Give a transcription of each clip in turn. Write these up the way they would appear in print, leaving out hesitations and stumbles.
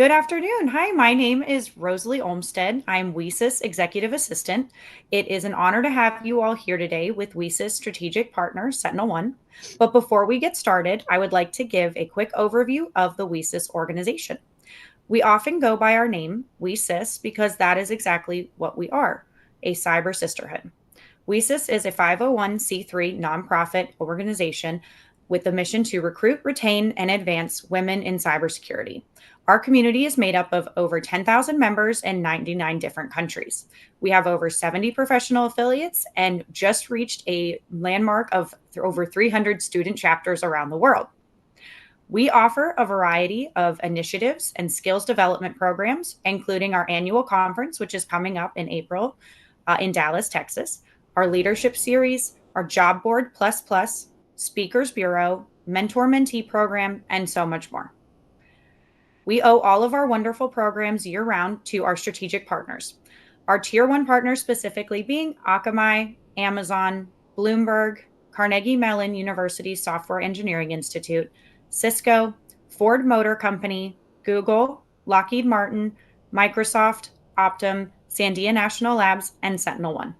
Good afternoon. Hi, my name is Rosalie Olmsted. I'm WESIS Executive Assistant. It is an honor to have you all here today with WESIS strategic partner, SentinelOne. But before we get started, I would like to give a quick overview of the WESIS organization. We often go by our name, WESIS, because that is exactly what we are, a cyber sisterhood. WESIS is a 501c3 nonprofit organization with the mission to recruit, retain, and advance women in cybersecurity. Our community is made up of over 10,000 members in 99 different countries. We have over 70 professional affiliates and just reached a landmark of over 300 student chapters around the world. We offer a variety of initiatives and skills development programs, including our annual conference, which is coming up in April in Dallas, Texas, our leadership series, our job board plus, speakers bureau, mentor mentee program, and so much more. We owe all of our wonderful programs year round to our strategic partners. Our tier one partners specifically being Akamai, Amazon, Bloomberg, Carnegie Mellon University Software Engineering Institute, Cisco, Ford Motor Company, Google, Lockheed Martin, Microsoft, Optum, Sandia National Labs, and SentinelOne.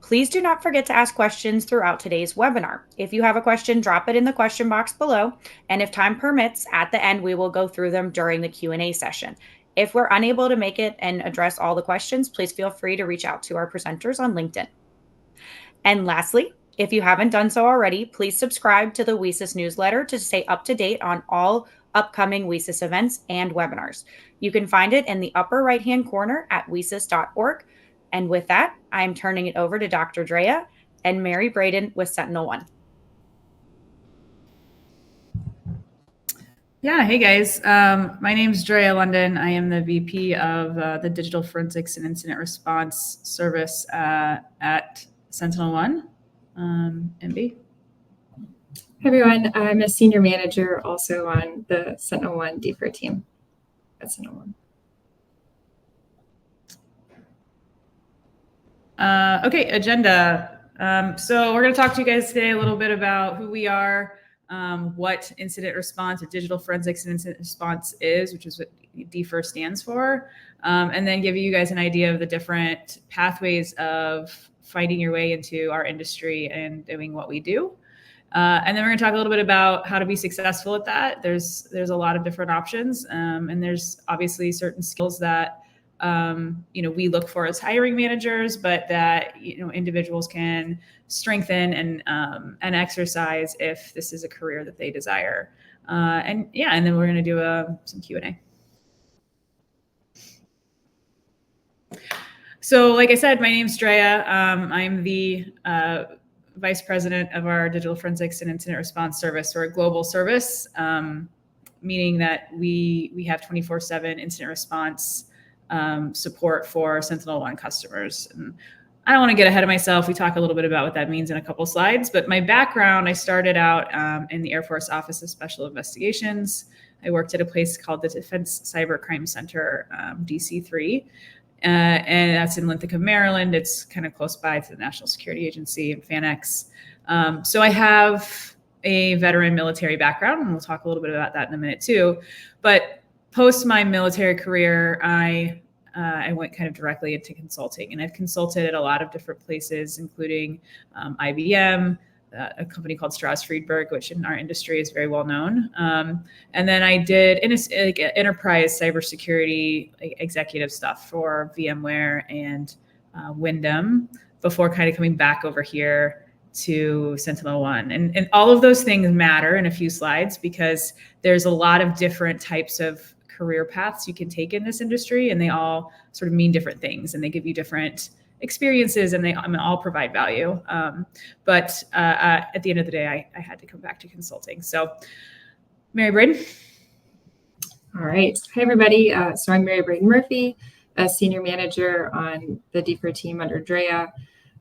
Please do not forget to ask questions throughout today's webinar. If you have a question, drop it in the question box below, and if time permits, at the end, we will go through them during the Q&A session. If we're unable to make it and address all the questions, please feel free to reach out to our presenters on LinkedIn. And lastly, if you haven't done so already, please subscribe to the WESIS newsletter to stay up to date on all upcoming WESIS events and webinars. You can find it in the upper right-hand corner at wesis.org. And with that, I'm turning it over to Dr. Drea and Mary Braden with SentinelOne. Yeah, hey guys. My name is Drea London. I am the VP of the Digital Forensics and Incident Response Service at SentinelOne. MB. Hi everyone, I'm a senior manager also on the SentinelOne DFIR team at SentinelOne. Okay, agenda. So we're going to talk to you guys today a little bit about who we are, what incident response or digital forensics and incident response is, which is what DFIR stands for, and then give you guys an idea of the different pathways of finding your way into our industry and doing what we do. And then we're going to talk a little bit about how to be successful at that. There's a lot of different options, and there's obviously certain skills that we look for as hiring managers, but that individuals can strengthen and exercise if this is a career that they desire. And then we're going to do some Q&A. So, like I said, my name's Drea. I'm the Vice President of our Digital Forensics and Incident Response Service. We're a global service, meaning that we have 24/7 incident response support for SentinelOne customers. And I don't want to get ahead of myself. We talk a little bit about what that means in a couple slides, but my background, I started out in the Air Force Office of Special Investigations. I worked at a place called the Defense Cyber Crime Center, DC-3, and that's in Linthicum, Maryland. It's kind of close by to the National Security Agency and FANX. So I have a veteran military background, and we'll talk a little bit about that in a minute too. But post my military career, I went kind of directly into consulting, and I've consulted at a lot of different places, including IBM, a company called Strauss Friedberg, which in our industry is very well known. And then I did enterprise cybersecurity executive stuff for VMware and Wyndham before kind of coming back over here to SentinelOne. And all of those things matter in a few slides because there's a lot of different types of career paths you can take in this industry, and they all sort of mean different things, and they give you different experiences, and they all provide value. But at the end of the day, I had to come back to consulting. So Mary Braden. All right. Hi, everybody. So I'm Mary Braden Murphy, a senior manager on the DFIR team under Drea.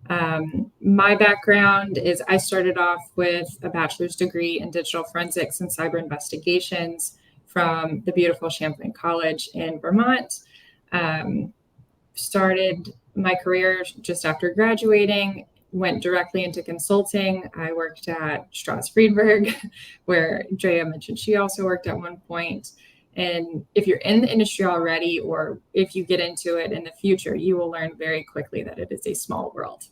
My background is I started off with a bachelor's degree in digital forensics and cyber investigations from the beautiful Champlain College in Vermont. Started my career just after graduating, went directly into consulting. I worked at Strauss Friedberg, where Drea mentioned she also worked at one point. And if you're in the industry already, or if you get into it in the future, you will learn very quickly that it is a small world.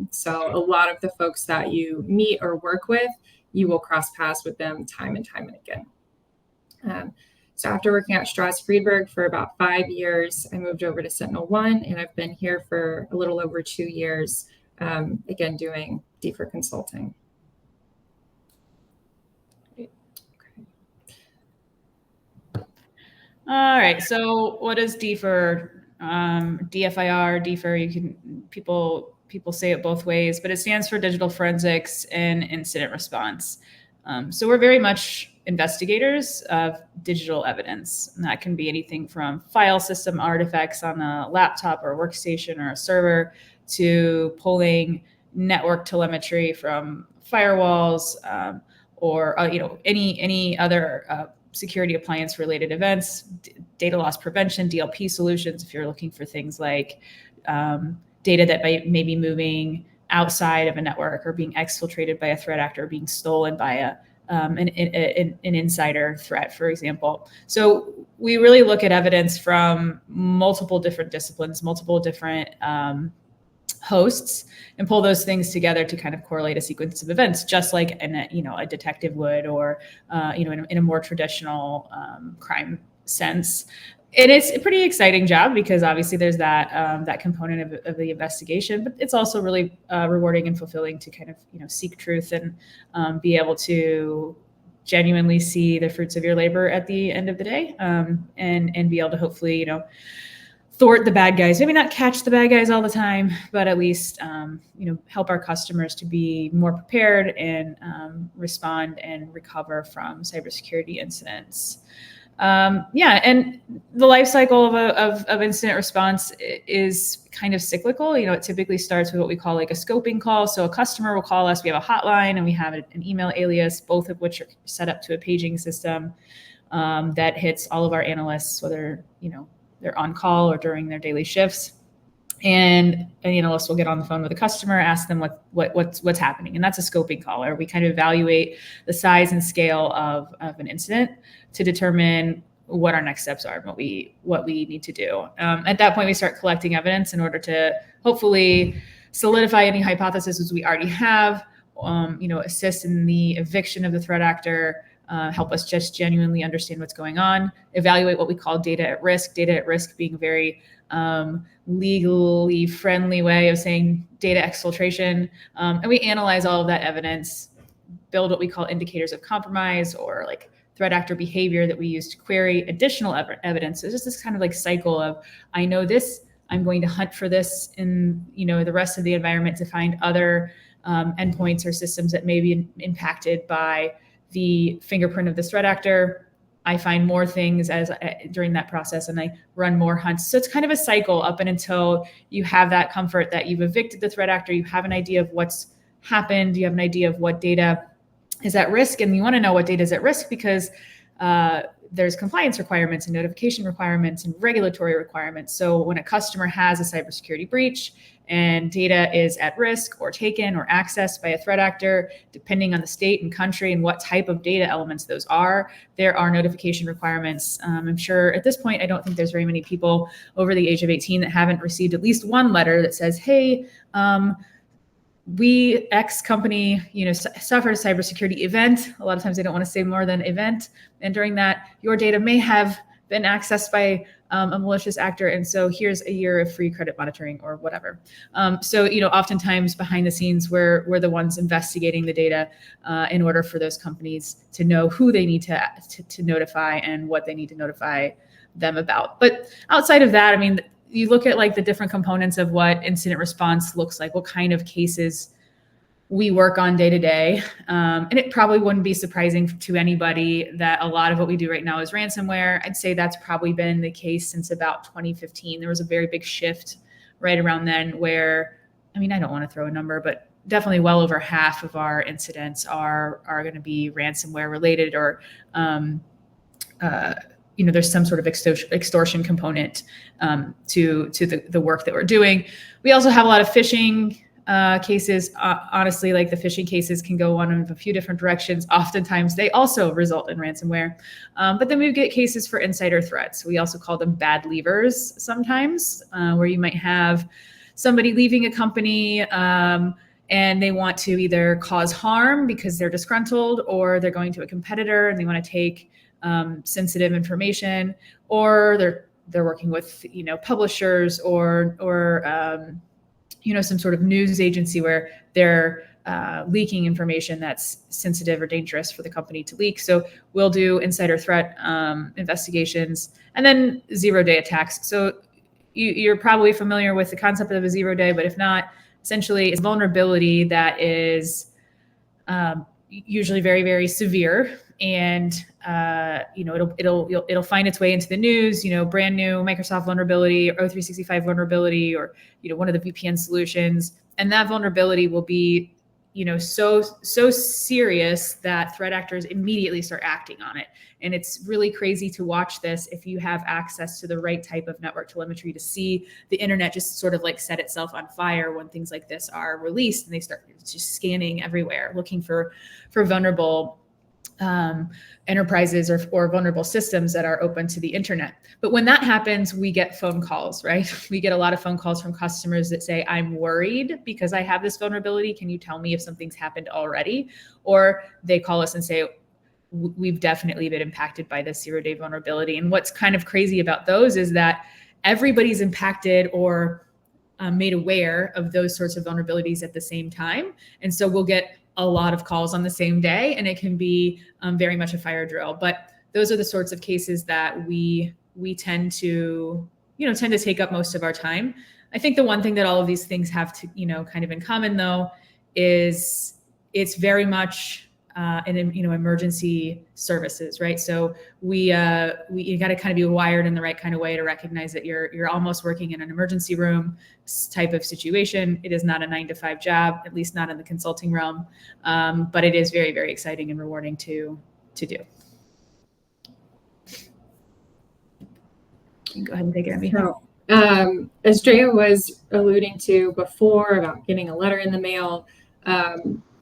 So a lot of the folks that you meet or work with, you will cross paths with them time and time and again. So after working at Strauss Friedberg for about 5 years, I moved over to SentinelOne, and I've been here for a little over 2 years, again, doing DFIR consulting. All right. So what is DFIR? DFIR, DFIR, people say it both ways, but it stands for Digital Forensics and Incident Response. So we're very much investigators of digital evidence. And that can be anything from file system artifacts on a laptop or a workstation or a server to pulling network telemetry from firewalls or any other security appliance related events, data loss prevention, DLP solutions, if you're looking for things like data that may be moving outside of a network or being exfiltrated by a threat actor, or being stolen by an insider threat, for example. So we really look at evidence from multiple different disciplines, multiple different hosts, and pull those things together to kind of correlate a sequence of events, just like a detective would, or in a more traditional crime sense. And it's a pretty exciting job because obviously there's that component of the investigation, but it's also really rewarding and fulfilling to kind of seek truth and be able to genuinely see the fruits of your labor at the end of the day, and be able to hopefully thwart the bad guys, maybe not catch the bad guys all the time, but at least, help our customers to be more prepared and respond and recover from cybersecurity incidents. And the life cycle of incident response is kind of cyclical. It typically starts with what we call like a scoping call. So a customer will call us, we have a hotline and we have an email alias, both of which are set up to a paging system that hits all of our analysts, whether, they're on call or during their daily shifts. And an analyst will get on the phone with a customer, ask them what's happening. And that's a scoping call, where we kind of evaluate the size and scale of an incident to determine what our next steps are and what we need to do. At that point, we start collecting evidence in order to hopefully solidify any hypotheses we already have, assist in the eviction of the threat actor, help us just genuinely understand what's going on, evaluate what we call data at risk being a very legally friendly way of saying data exfiltration. And we analyze all of that evidence, build what we call indicators of compromise, or like threat actor behavior that we use to query additional evidence. So it's just this kind of like cycle of, I know this, I'm going to hunt for this in the rest of the environment to find other endpoints or systems that may be impacted by the fingerprint of the threat actor. I find more things during that process, and I run more hunts. So it's kind of a cycle up and until you have that comfort that you've evicted the threat actor, you have an idea of what's happened, you have an idea of what data is at risk, and you want to know what data is at risk because there's compliance requirements and notification requirements and regulatory requirements. So when a customer has a cybersecurity breach and data is at risk or taken or accessed by a threat actor, depending on the state and country and what type of data elements those are, there are notification requirements. I'm sure at this point, I don't think there's very many people over the age of 18 that haven't received at least one letter that says, hey, we X company, suffered a cybersecurity event. A lot of times they don't want to say more than event. And during that, your data may have been accessed by a malicious actor. And so here's a year of free credit monitoring or whatever. So oftentimes behind the scenes, we're the ones investigating the data in order for those companies to know who they need to notify and what they need to notify them about. But outside of that, you look at like the different components of what incident response looks like, what kind of cases we work on day to day. And it probably wouldn't be surprising to anybody that a lot of what we do right now is ransomware. I'd say that's probably been the case since about 2015. There was a very big shift right around then where, I don't want to throw a number, but definitely well over half of our incidents are going to be ransomware related, or there's some sort of extortion component to the work that we're doing. We also have a lot of phishing cases, honestly, like the phishing cases can go one of a few different directions. Oftentimes they also result in ransomware. But then we get cases for insider threats. We also call them bad leavers sometimes, where you might have somebody leaving a company and they want to either cause harm because they're disgruntled, or they're going to a competitor and they want to take sensitive information, or they're working with publishers or some sort of news agency where they're leaking information that's sensitive or dangerous for the company to leak. So we'll do insider threat investigations, and then zero-day attacks. So you're probably familiar with the concept of a zero-day, but if not, essentially it's vulnerability that is usually very, very severe, and it'll find its way into the news. Brand new Microsoft vulnerability, or O365 vulnerability, or one of the VPN solutions, and that vulnerability will be so serious that threat actors immediately start acting on it. And it's really crazy to watch this if you have access to the right type of network telemetry to see the internet just sort of like set itself on fire when things like this are released, and they start just scanning everywhere looking for vulnerable enterprises or vulnerable systems that are open to the internet. But when that happens, we get phone calls, right? We get a lot of phone calls from customers that say, I'm worried because I have this vulnerability. Can you tell me if something's happened already? Or they call us and say, we've definitely been impacted by this zero-day vulnerability. And what's kind of crazy about those is that everybody's impacted or made aware of those sorts of vulnerabilities at the same time. And so we'll get a lot of calls on the same day, and it can be very much a fire drill. But those are the sorts of cases that we tend to take up most of our time. I think the one thing that all of these things have to kind of in common, though, is it's very much emergency services, right? So you got to kind of be wired in the right kind of way to recognize that you're almost working in an emergency room type of situation. It is not a 9-to-5 job, at least not in the consulting realm, but it is very, very exciting and rewarding to do. Go ahead and take it, Abby. So, as Drea was alluding to before about getting a letter in the mail,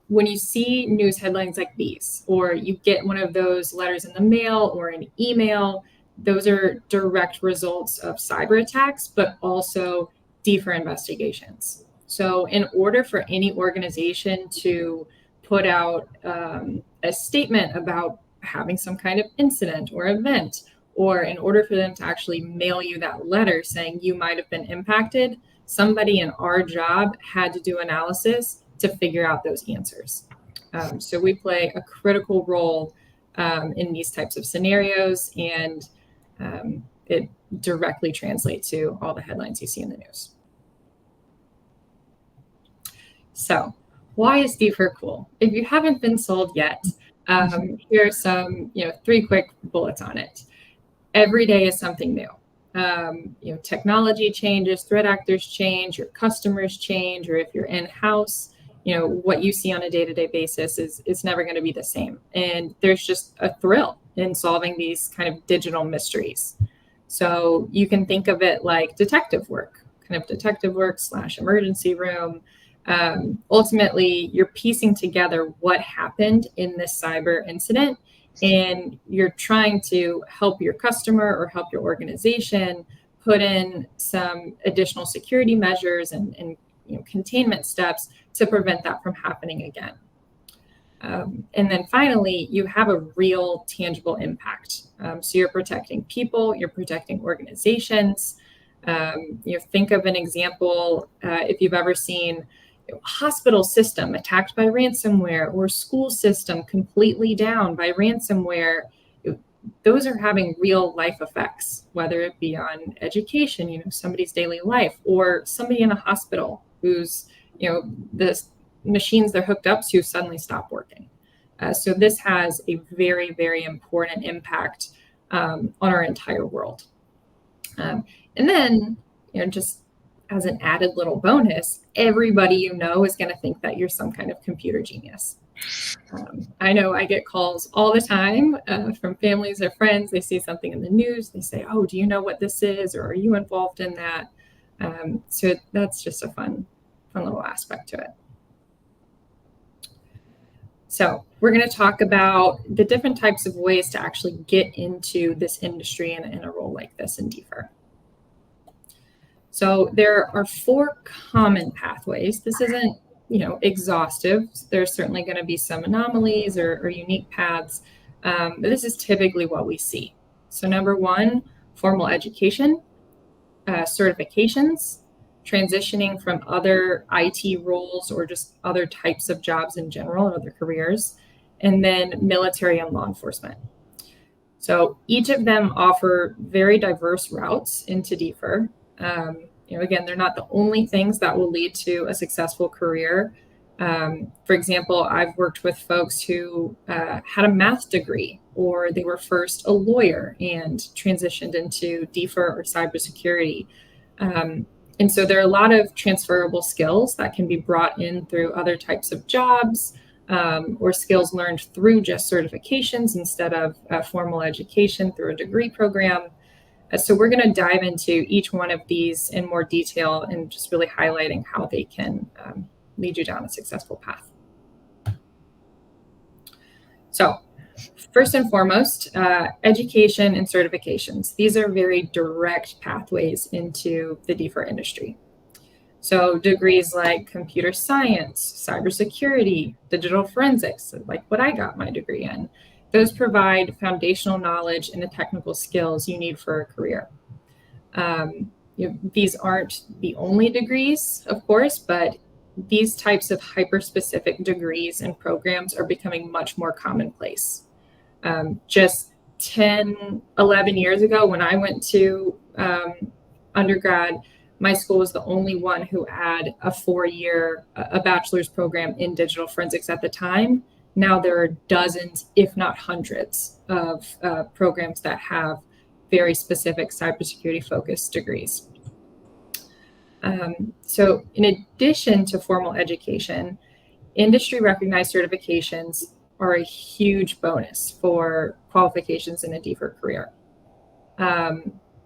when you see news headlines like these, or you get one of those letters in the mail or an email, those are direct results of cyber attacks, but also DFIR investigations. So in order for any organization to put out a statement about having some kind of incident or event, or in order for them to actually mail you that letter saying you might have been impacted, somebody in our job had to do analysis to figure out those answers. So we play a critical role in these types of scenarios, and it directly translates to all the headlines you see in the news. So why is DFIR cool? If you haven't been sold yet, here are some 3 quick bullets on it. Every day is something new. Technology changes, threat actors change, your customers change, or if you're in-house, what you see on a day-to-day basis is never going to be the same. And there's just a thrill in solving these kind of digital mysteries. So you can think of it like detective work / emergency room. Ultimately, you're piecing together what happened in this cyber incident, and you're trying to help your customer or help your organization put in some additional security measures and containment steps to prevent that from happening again. And then finally, you have a real tangible impact. So you're protecting people, you're protecting organizations. Think of an example, if you've ever seen a hospital system attacked by ransomware, or school system completely down by ransomware. Those are having real life effects, whether it be on education, somebody's daily life, or somebody in a hospital who's, the machines they're hooked up to suddenly stop working. So this has a very, very important impact on our entire world. And then, just as an added little bonus, everybody is going to think that you're some kind of computer genius. I know I get calls all the time from families or friends. They see something in the news. They say, oh, do you know what this is? Or are you involved in that? So that's just a fun little aspect to it. So we're going to talk about the different types of ways to actually get into this industry in a role like this in DFIR. So there are 4 common pathways. This isn't, exhaustive. There's certainly going to be some anomalies or unique paths, but this is typically what we see. So number 1, formal education, certifications, transitioning from other IT roles or just other types of jobs in general, other careers, and then military and law enforcement. So each of them offer very diverse routes into DFIR. Again, they're not the only things that will lead to a successful career. For example, I've worked with folks who had a math degree, or they were first a lawyer and transitioned into DFIR or cybersecurity. And so there are a lot of transferable skills that can be brought in through other types of jobs, or skills learned through just certifications instead of formal education through a degree program. So we're going to dive into each one of these in more detail and just really highlighting how they can lead you down a successful path. So first and foremost, education and certifications. These are very direct pathways into the DFIR industry. So degrees like computer science, cybersecurity, digital forensics, like what I got my degree in, those provide foundational knowledge and the technical skills you need for a career. These aren't the only degrees, of course, but these types of hyper-specific degrees and programs are becoming much more commonplace. Just 10, 11 years ago, when I went to undergrad, my school was the only one who had a 4-year, a bachelor's program in digital forensics at the time. Now there are dozens, if not hundreds, of programs that have very specific cybersecurity focused degrees. So in addition to formal education, industry recognized certifications are a huge bonus for qualifications in a DFIR career.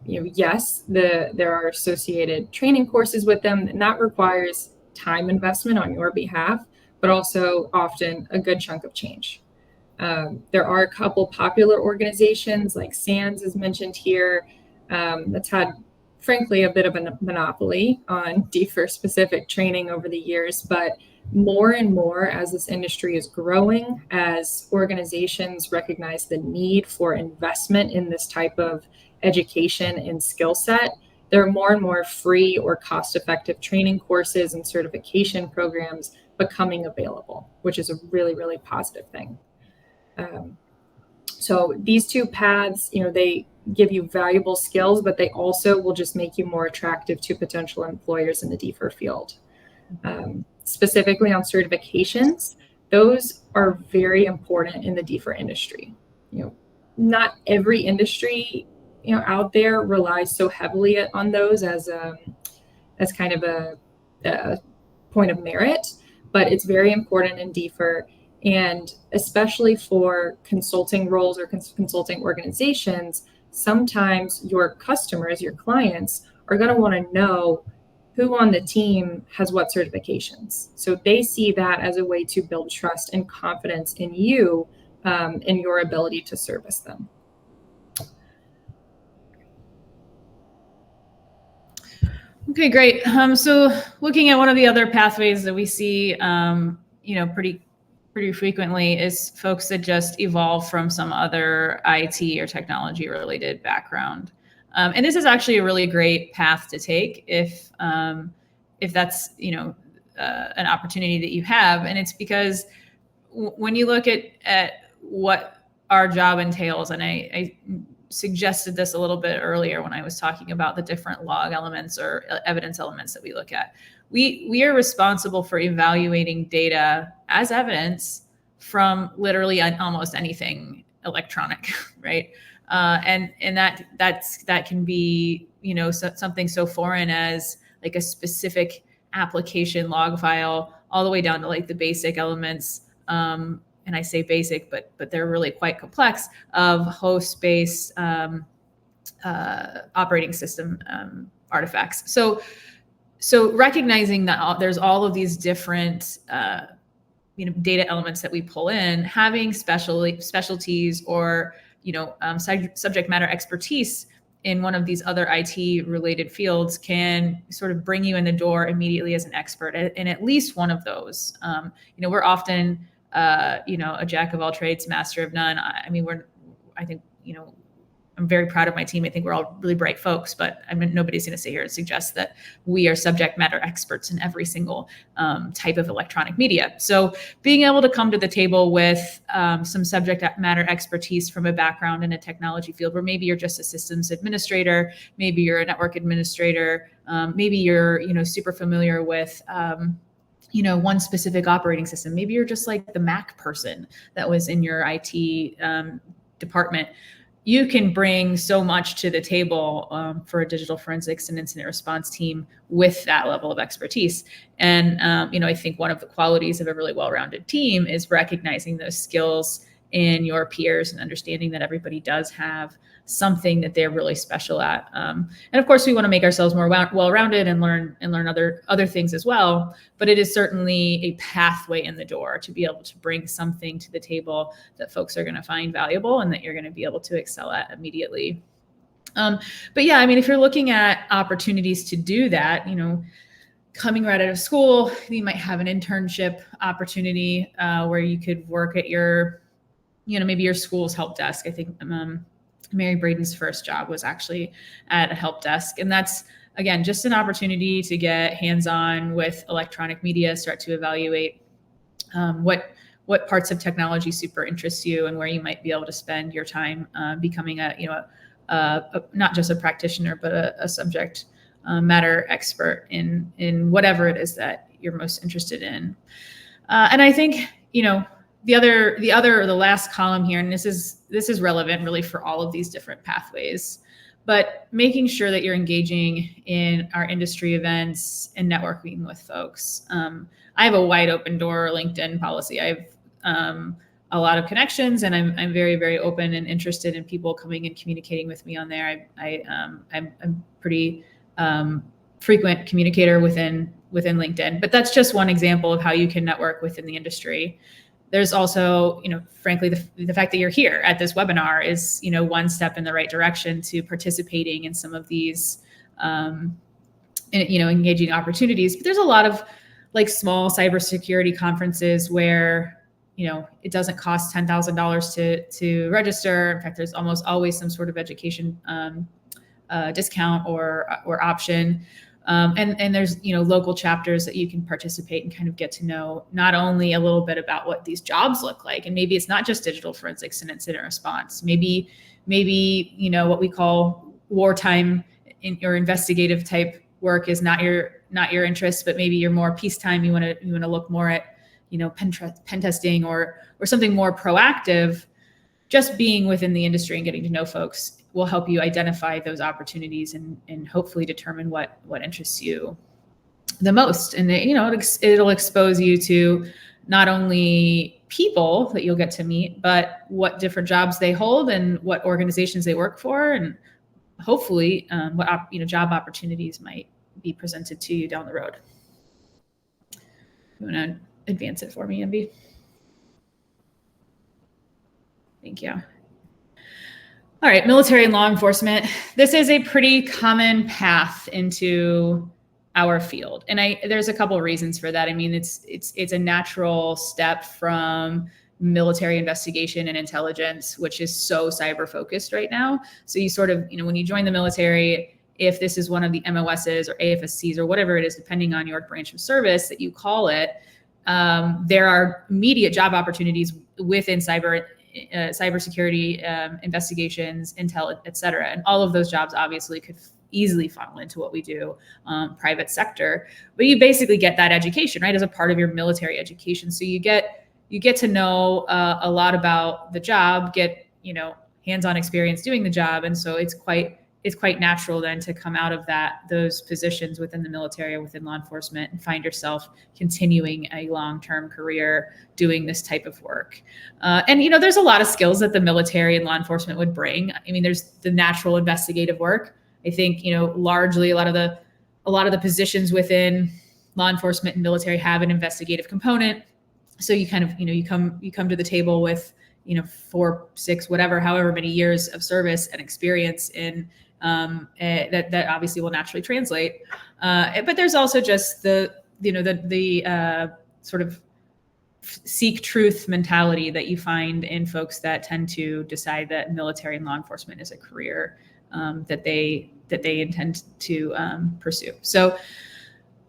Yes, there are associated training courses with them, and that requires time investment on your behalf, but also often a good chunk of change. There are a couple popular organizations like SANS is mentioned here, that's had, frankly, a bit of a monopoly on DFIR specific training over the years, but more and more as this industry is growing, as organizations recognize the need for investment in this type of education and skill set, there are more and more free or cost-effective training courses and certification programs becoming available, which is a really, really positive thing. So these 2 paths, they give you valuable skills, but they also will just make you more attractive to potential employers in the DFIR field. Specifically on certifications, those are very important in the DFIR industry. Not every industry, out there relies so heavily on those as kind of a point of merit, but it's very important in DFIR. And especially for consulting roles or consulting organizations, sometimes your customers, your clients, are going to want to know who on the team has what certifications. So they see that as a way to build trust and confidence in you and your ability to service them. Okay, great. So looking at one of the other pathways that we see, pretty frequently is folks that just evolve from some other IT or technology related background. And this is actually a really great path to take if that's, an opportunity that you have. And it's because when you look at what our job entails, and I suggested this a little bit earlier when I was talking about the different log elements or evidence elements that we look at. We are responsible for evaluating data as evidence from literally almost anything electronic, right? And that can be, something so foreign as like a specific application log file, all the way down to like the basic elements. And I say basic, but they're really quite complex, of host-based operating system artifacts. So So recognizing that there's all of these different data elements that we pull in, having specialties or subject matter expertise in one of these other IT related fields can sort of bring you in the door immediately as an expert in at least one of those. We're often a jack of all trades, master of none. I'm very proud of my team. I think we're all really bright folks, but nobody's going to sit here and suggest that we are subject matter experts in every single type of electronic media. So being able to come to the table with some subject matter expertise from a background in a technology field, where maybe you're just a systems administrator, maybe you're a network administrator, maybe you're super familiar with one specific operating system. Maybe you're just like the Mac person that was in your IT department. You can bring so much to the table for a digital forensics and incident response team with that level of expertise. And, I think one of the qualities of a really well-rounded team is recognizing those skills in your peers and understanding that everybody does have something that they're really special at. And of course, we want to make ourselves more well-rounded and learn other things as well. But it is certainly a pathway in the door to be able to bring something to the table that folks are going to find valuable and that you're going to be able to excel at immediately. But yeah, if you're looking at opportunities to do that, coming right out of school, you might have an internship opportunity where you could work at your, maybe your school's help desk. I think Mary Braden's first job was actually at a help desk. And that's, again, just an opportunity to get hands-on with electronic media, start to evaluate what parts of technology super interest you and where you might be able to spend your time becoming not just a practitioner, but a subject matter expert in whatever it is that you're most interested in. And I think, the last column here, and this is relevant really for all of these different pathways, but making sure that you're engaging in our industry events and networking with folks. I have a wide open door LinkedIn policy. I have a lot of connections, and I'm very, very open and interested in people coming and communicating with me on there. I'm pretty frequent communicator within LinkedIn, but that's just one example of how you can network within the industry. There's also, frankly, the fact that you're here at this webinar is, one step in the right direction to participating in some of these, engaging opportunities. But there's a lot of small cybersecurity conferences where, it doesn't cost $10,000 to register. In fact, there's almost always some sort of education discount or option. And there's, local chapters that you can participate and kind of get to know not only a little bit about what these jobs look like, and maybe it's not just digital forensics and incident response. Maybe, what we call wartime or investigative type work is not your interest, but maybe you're more peacetime. You want to look more at, pen testing or something more proactive. Just being within the industry and getting to know folks will help you identify those opportunities and hopefully determine what interests you the most. And it'll expose you to not only people that you'll get to meet, but what different jobs they hold and what organizations they work for, and hopefully what job opportunities might be presented to you down the road. You want to advance it for me, MB? Thank you. All right, military and law enforcement. This is a pretty common path into our field, and there's a couple of reasons for that. It's a natural step from military investigation and intelligence, which is so cyber focused right now. So you sort of, when you join the military, if this is one of the MOSs or AFSCs or whatever it is, depending on your branch of service that you call it, there are immediate job opportunities within cybersecurity, investigations, intel, et cetera. And all of those jobs obviously could easily funnel into what we do, private sector. But you basically get that education, right, as a part of your military education. So you get to know a lot about the job, get hands-on experience doing the job, and so it's quite natural then to come out of those positions within the military or within law enforcement and find yourself continuing a long-term career doing this type of work. And there's a lot of skills that the military and law enforcement would bring. There's the natural investigative work. I think largely a lot of the a lot of the positions within law enforcement and military have an investigative component. So you kind of, you come to the table with, 4, 6, whatever, however many years of service and experience in that obviously will naturally translate. But there's also just the sort of seek truth mentality that you find in folks that tend to decide that military and law enforcement is a career that they intend to pursue. So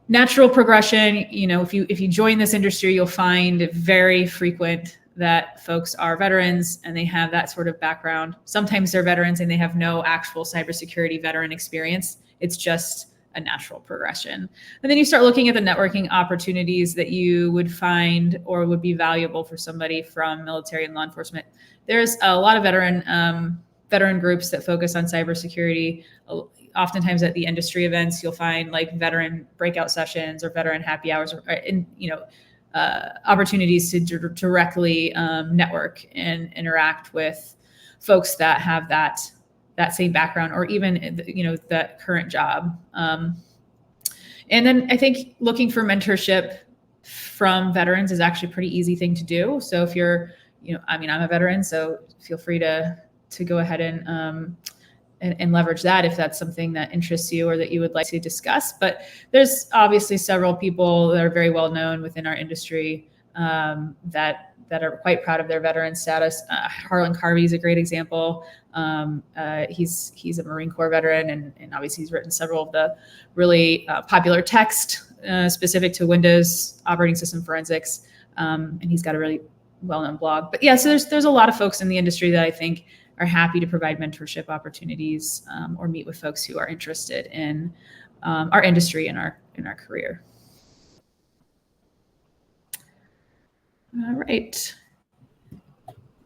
natural progression, if you join this industry, you'll find it very frequent that folks are veterans and they have that sort of background. Sometimes they're veterans and they have no actual cybersecurity veteran experience. It's just a natural progression. And then you start looking at the networking opportunities that you would find or would be valuable for somebody from military and law enforcement. There's a lot of veteran groups that focus on cybersecurity. Oftentimes at the industry events, you'll find like veteran breakout sessions or veteran happy hours, opportunities to directly network and interact with folks that have that same background or even, that current job. And then I think looking for mentorship from veterans is actually a pretty easy thing to do. So if you're, I'm a veteran, so feel free to go ahead and leverage that if that's something that interests you or that you would like to discuss. But there's obviously several people that are very well known within our industry that are quite proud of their veteran status. Harlan Carvey is a great example. He's a Marine Corps veteran, and obviously he's written several of the really popular text specific to Windows operating system forensics, and he's got a really well-known blog. But yeah, so there's a lot of folks in the industry that I think are happy to provide mentorship opportunities or meet with folks who are interested in our industry and our career. All right.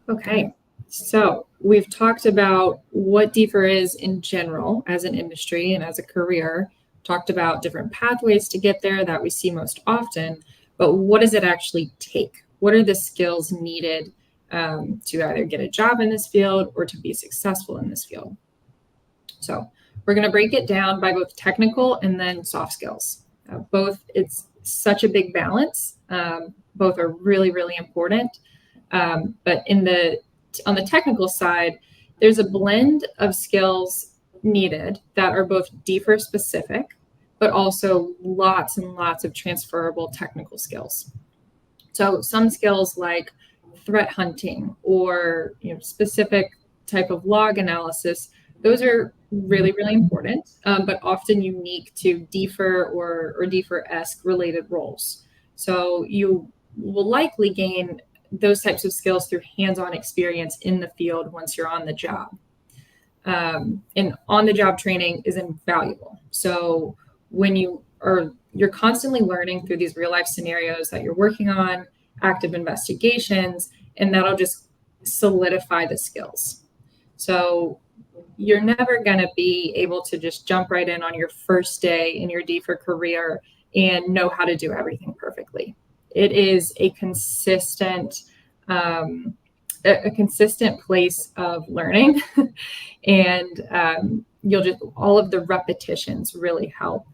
Okay, so we've talked about what DFIR is in general as an industry and as a career, talked about different pathways to get there that we see most often, but what does it actually take? What are the skills needed to either get a job in this field or to be successful in this field? So we're going to break it down by both technical and then soft skills. Both, it's such a big balance. Both are really, really important. But on the technical side, there's a blend of skills needed that are both DFIR specific, but also lots and lots of transferable technical skills. So some skills like threat hunting or specific type of log analysis, those are really, really important, but often unique to DFIR or DFIR-esque related roles. So you will likely gain those types of skills through hands-on experience in the field once you're on the job. And on-the-job training is invaluable. So when you're constantly learning through these real-life scenarios that you're working on, active investigations, and that'll just solidify the skills. So you're never going to be able to just jump right in on your first day in your DFIR career and know how to do everything perfectly. It is a consistent place of learning, and all of the repetitions really help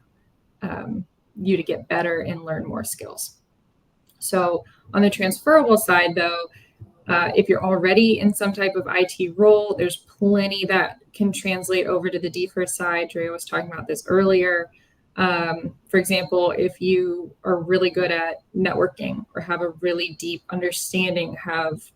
you to get better and learn more skills. So on the transferable side, though, if you're already in some type of IT role, there's plenty that can translate over to the DFIR side. Drea was talking about this earlier. For example, if you are really good at networking or have a really deep understanding of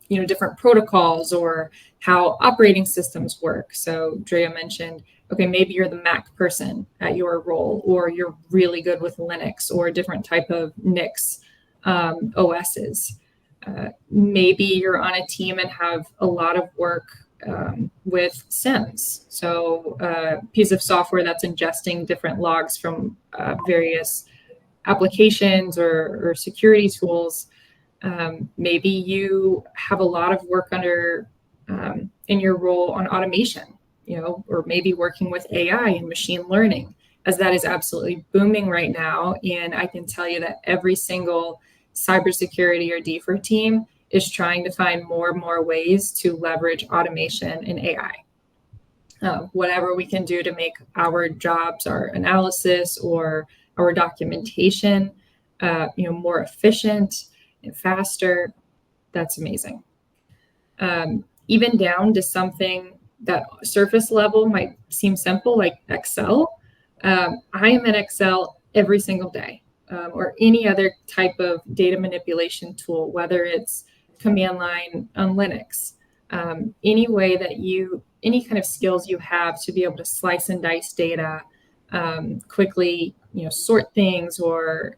different protocols or how operating systems work. So Drea mentioned, okay, maybe you're the Mac person at your role, or you're really good with Linux or a different type of NIX OSs. Maybe you're on a team and have a lot of work with SIMs. So a piece of software that's ingesting different logs from various applications or security tools. Maybe you have a lot of work in your role on automation, or maybe working with AI and machine learning, as that is absolutely booming right now. And I can tell you that every single cybersecurity or DFIR team is trying to find more and more ways to leverage automation and AI. whatever we can do to make our jobs, our analysis, or our documentation, more efficient and faster. That's amazing. Even down to something that surface level might seem simple, like Excel. I am in Excel every single day, or any other type of data manipulation tool, whether it's command line on Linux, any kind of skills you have to be able to slice and dice data, quickly, sort things, or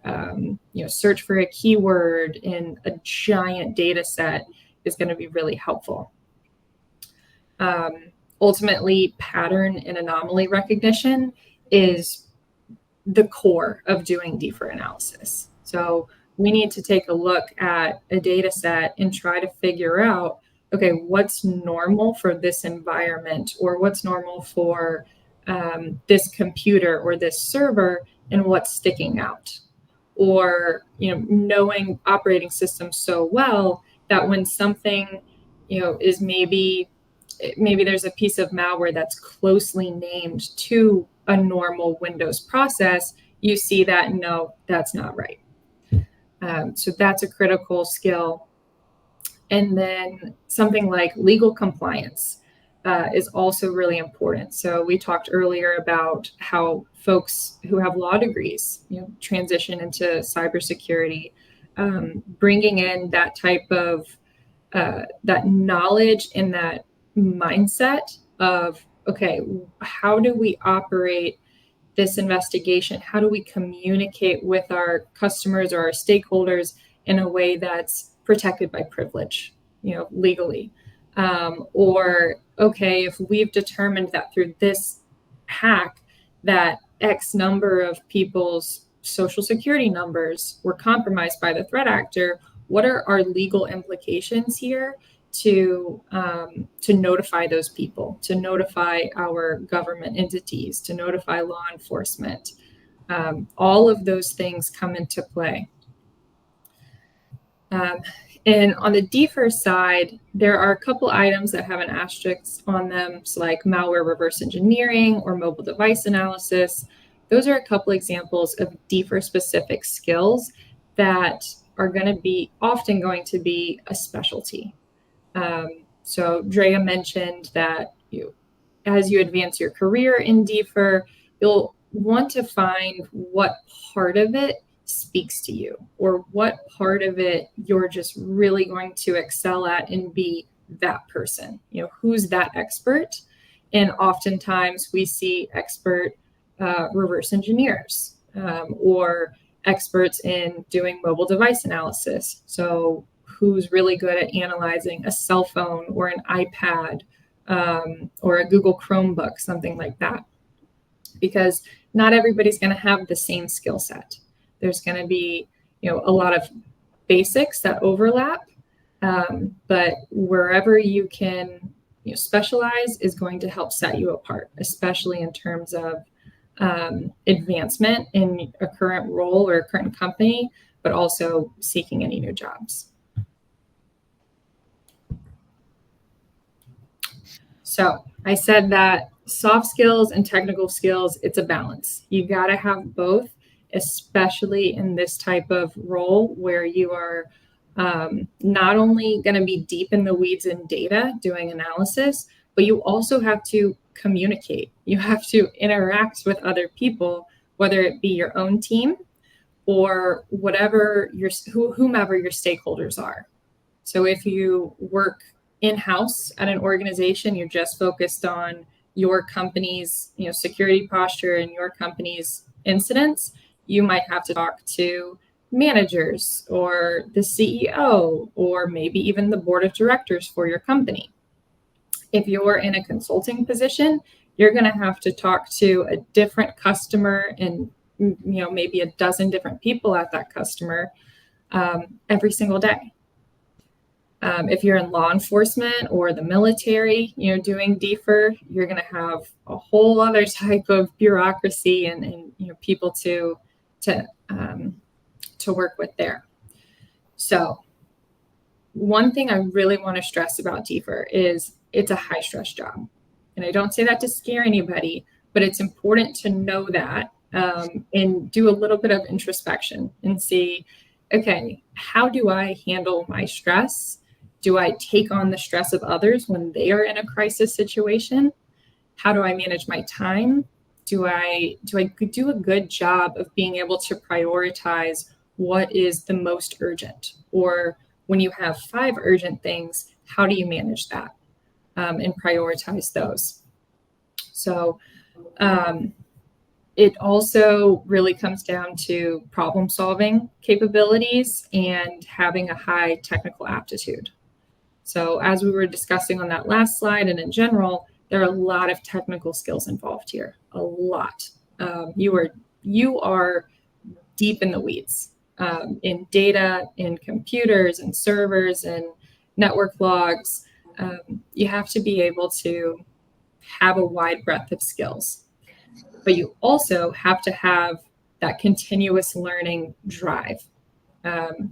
search for a keyword in a giant data set is going to be really helpful. Ultimately, pattern and anomaly recognition is the core of doing DFIR analysis. So we need to take a look at a data set and try to figure out, okay, what's normal for this environment, or what's normal for this computer or this server, and what's sticking out. Or, knowing operating systems so well that when something, is maybe there's a piece of malware that's closely named to a normal Windows process, you see that, no, that's not right. So that's a critical skill. And then something like legal compliance is also really important. So we talked earlier about how folks who have law degrees, transition into cybersecurity, bringing in that type of that knowledge and that mindset of, okay, how do we operate this investigation? How do we communicate with our customers or our stakeholders in a way that's protected by privilege, legally? Or, okay, if we've determined that through this hack that X number of people's social security numbers were compromised by the threat actor, what are our legal implications here to notify those people, to notify our government entities, to notify law enforcement? All of those things come into play. And on the DFIR side, there are a couple items that have an asterisk on them, so like malware reverse engineering or mobile device analysis. Those are a couple examples of DFIR specific skills that are often going to be a specialty. So Drea mentioned that as you advance your career in DFIR, you'll want to find what part of it speaks to you, or what part of it you're just really going to excel at and be that person. Who's that expert? And oftentimes we see expert reverse engineers, or experts in doing mobile device analysis. So who's really good at analyzing a cell phone or an iPad, or a Google Chromebook, something like that. Because not everybody's going to have the same skill set. There's going to be, a lot of basics that overlap, but wherever you can, specialize is going to help set you apart, especially in terms of advancement in a current role or a current company, but also seeking any new jobs. So I said that soft skills and technical skills, it's a balance. You got to have both, especially in this type of role where you are not only going to be deep in the weeds in data doing analysis, but you also have to communicate. You have to interact with other people, whether it be your own team or whomever your stakeholders are. So if you work in-house at an organization, you're just focused on your company's security posture and your company's incidents, you might have to talk to managers or the CEO or maybe even the board of directors for your company. If you're in a consulting position, you're going to have to talk to a different customer and maybe a dozen different people at that customer every single day. If you're in law enforcement or the military, doing DFIR, you're going to have a whole other type of bureaucracy and people to work with there. So one thing I really want to stress about DFIR is it's a high stress job. And I don't say that to scare anybody, but it's important to know that and do a little bit of introspection and see, okay, how do I handle my stress? Do I take on the stress of others when they are in a crisis situation? How do I manage my time? Do I do a good job of being able to prioritize what is the most urgent? Or when you have 5 urgent things, how do you manage that and prioritize those? So it also really comes down to problem solving capabilities and having a high technical aptitude. So as we were discussing on that last slide and in general, there are a lot of technical skills involved here, a lot. You are deep in the weeds in data, in computers and servers and network logs. You have to be able to have a wide breadth of skills, but you also have to have that continuous learning drive.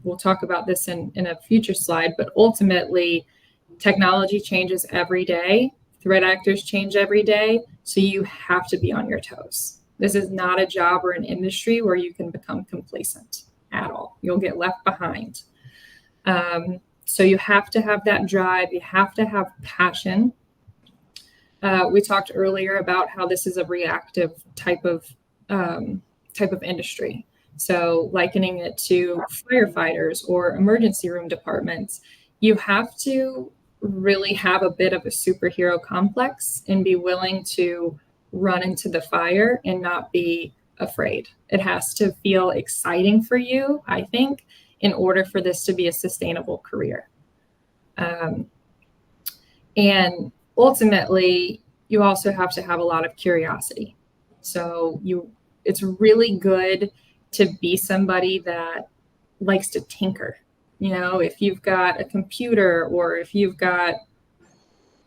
We'll talk about this in a future slide, but ultimately technology changes every day. Threat actors change every day. So you have to be on your toes. This is not a job or an industry where you can become complacent at all. You'll get left behind. So you have to have that drive. You have to have passion. We talked earlier about how this is a reactive type of industry. So likening it to firefighters or emergency room departments, you have to really have a bit of a superhero complex and be willing to run into the fire and not be afraid. It has to feel exciting for you, I think, in order for this to be a sustainable career. And ultimately, you also have to have a lot of curiosity. So it's really good to be somebody that likes to tinker. You know, if you've got a computer or if you've got,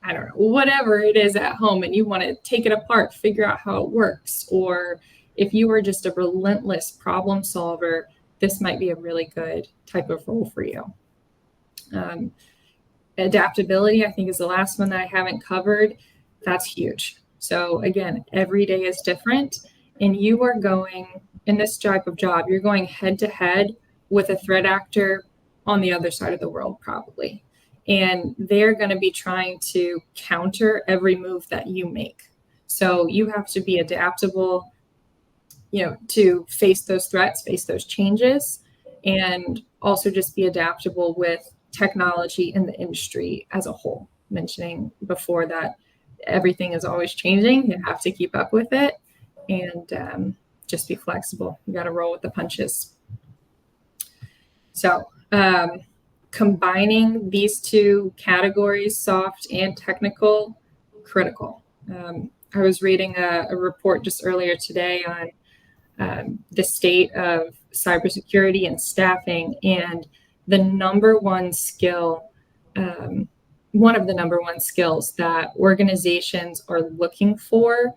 I don't know, whatever it is at home and you want to take it apart, figure out how it works, or if you are just a relentless problem solver, this might be a really good type of role for you. Adaptability, I think, is the last one that I haven't covered. That's huge. So again, every day is different, and you are going, in this type of job, you're going head to head with a threat actor on the other side of the world, probably. And they're going to be trying to counter every move that you make. So you have to be adaptable, to face those threats, face those changes, and also just be adaptable with technology in the industry as a whole. Mentioning before that everything is always changing. You have to keep up with it and just be flexible. You got to roll with the punches. So combining these two categories, soft and technical, critical. I was reading a report just earlier today on the state of cybersecurity and staffing, and the number one skill, one of the number one skills that organizations are looking for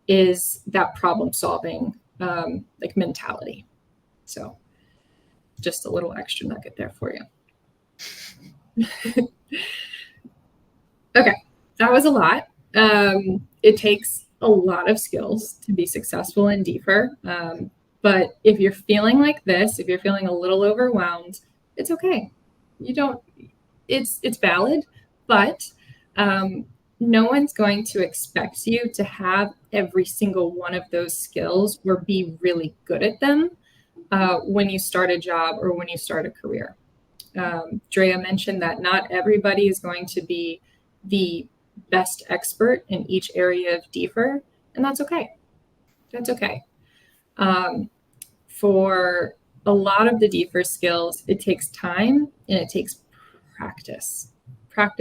is that problem solving mentality. So just a little extra nugget there for you. Okay, that was a lot. It takes a lot of skills to be successful in DFIR. But if you're feeling like this, if you're feeling a little overwhelmed, it's okay. It's valid, but no one's going to expect you to have every single one of those skills or be really good at them when you start a job or when you start a career. Drea mentioned that not everybody is going to be the best expert in each area of DFIR, and that's okay. That's okay. For a lot of the DFIR skills, it takes time and it takes practice, and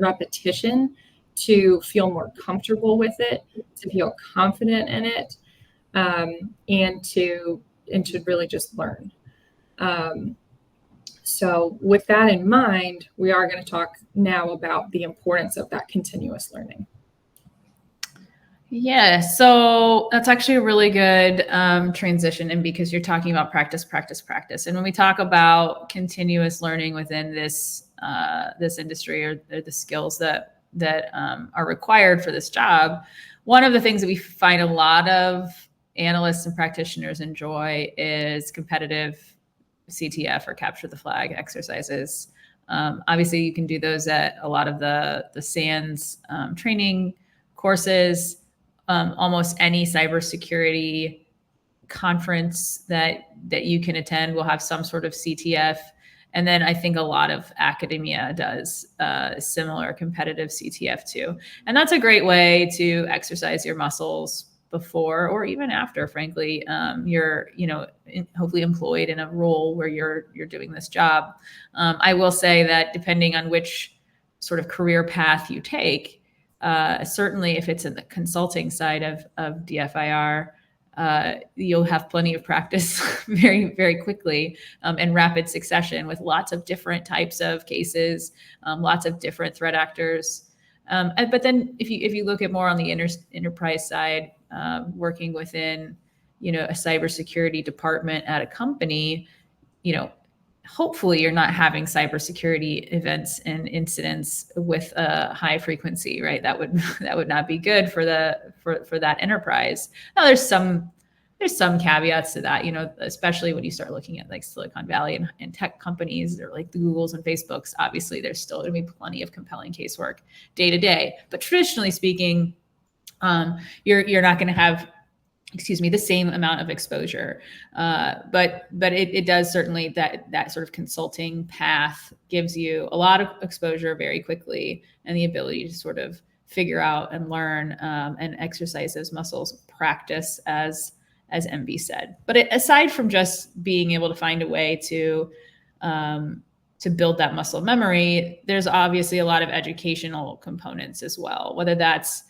repetition to feel more comfortable with it, to feel confident in it, and to really just learn. So with that in mind, we are going to talk now about the importance of that continuous learning. Yeah, so that's actually a really good transition, and because you're talking about practice. And when we talk about continuous learning within this industry or the skills that that are required for this job, one of the things that we find a lot of analysts and practitioners enjoy is competitive CTF, or capture the flag exercises. Obviously, you can do those at a lot of the SANS training courses. Almost any cybersecurity conference that you can attend will have some sort of CTF. And then I think a lot of academia does similar competitive CTF too. And that's a great way to exercise your muscles before or even after, frankly, you're, hopefully employed in a role where you're doing this job. I will say that depending on which sort of career path you take, certainly if it's in the consulting side of DFIR, you'll have plenty of practice very, very quickly in rapid succession with lots of different types of cases, lots of different threat actors. But then if you look at more on the enterprise side, working within, a cybersecurity department at a company, hopefully you're not having cybersecurity events and incidents with a high frequency, right? That would not be good for that enterprise. Now there's some caveats to that, especially when you start looking at like Silicon Valley and tech companies, or like the Googles and Facebooks. Obviously, there's still going to be plenty of compelling casework day to day. But traditionally speaking, you're not going to have, the same amount of exposure. But it does certainly, that sort of consulting path gives you a lot of exposure very quickly, and the ability to sort of figure out and learn and exercise those muscles, practice, as MB said. But aside from just being able to find a way to build that muscle memory, there's obviously a lot of educational components as well, whether that's,